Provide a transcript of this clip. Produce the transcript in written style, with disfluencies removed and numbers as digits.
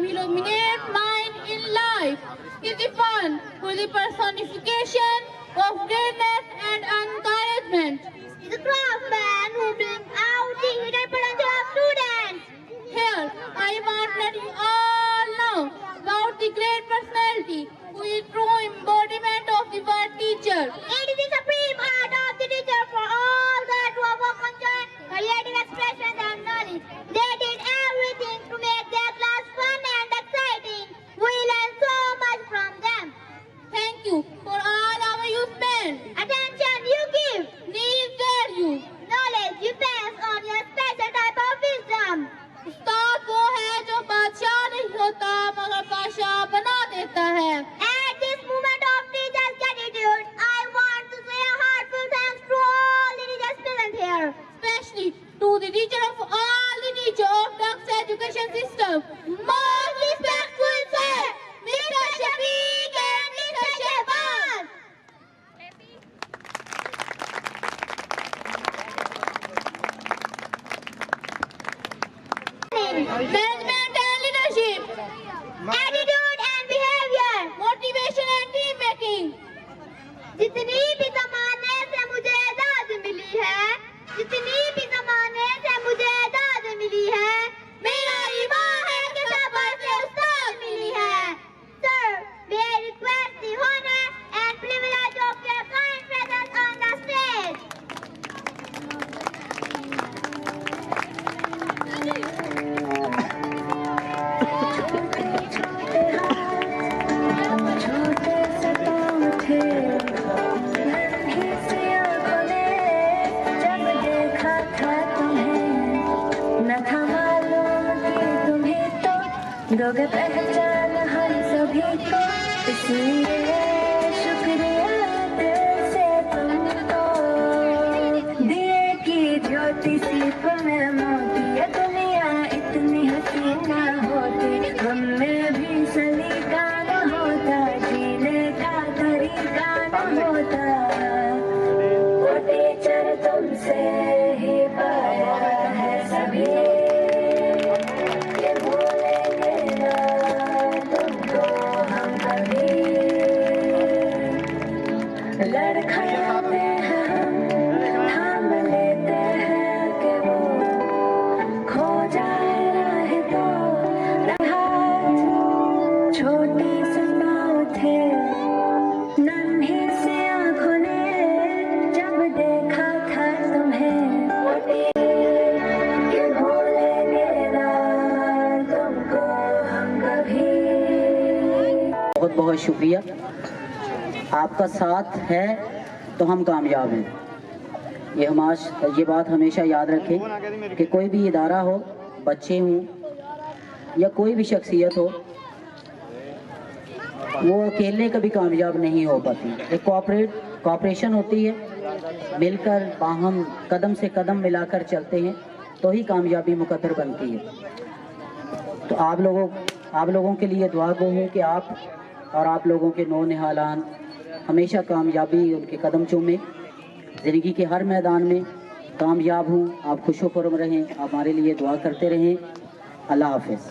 time illuminate mind in life is the fun for the personification of greatness and encouragement. He's a craftsman who brings out the hidden potential of students. Here, I want to let you all know about the great personality who is true embodiment of the word teacher. It is the supreme art of the teacher for all that who have worked on joy, creative expression and knowledge. They did everything to make their class fun and exciting. We learn so much from them. Thank you for all our youth men. Attention you give, Knees dare you. knowledge you pass on your special type of wisdom. उस्ताद वो है जो बादशाह नहीं होता मगर बादशाह बना देता है. At this moment of teachers' gratitude, I want to say a heartfelt thanks to all the teachers present here. Especially to the teacher of all the teacher of Dux Education System. Most respectful sir, Mr. Shafiq and Mr. Shehbaz. Management and leadership, Attitude and behavior. motivation and team making. जितनी भी ज़माने से मुझे इजाज़त मिली है, जितनी भी ज़माने से मुझे इजाज़त मिली है, मेरा ईमान है कि सबर से उस्ताद मिली है. Sir, may I request the honor and privilege of your kind presence on the stage. दोगे पहचान हम सभी को, इसलिए शुक्रिया दिल से तुमको. दिए की ज्योति सिर्फ में मोती, ये दुनिया इतनी हसीना होती, हम में भी सलीका न होता, जीने का तरीका न होता. वो टीचर तुमसे ही पाया है सभी. लड़खड़ाते हैं हम, थाम लेते हैं कि वो खो जाए राह तो. हाथ छोटी सी पाँव थे, नन्ही सी आँखों ने जब देखा था तुम्हें. ये भूलेंगे ना तुमको हम कभी. बहुत बहुत शुक्रिया. आपका साथ है तो हम कामयाब हैं. ये बात हमेशा याद रखें कि कोई भी इदारा हो, बच्चे हों या कोई भी शख्सियत हो, वो अकेले कभी कामयाब नहीं हो पाती. एक कोऑपरेशन होती है, मिलकर बाहम कदम से कदम मिलाकर चलते हैं तो ही कामयाबी मुकद्दर बनती है. तो आप लोगों के लिए दुआ गो हूँ कि आप और आप लोगों के नौनिहालान हमेशा कामयाबी उनके कदम चूमें, ज़िंदगी के हर मैदान में कामयाब हों. आप खुशो खुर्म रहें, आप हमारे लिए दुआ करते रहें. अल्लाह हाफ़िज़.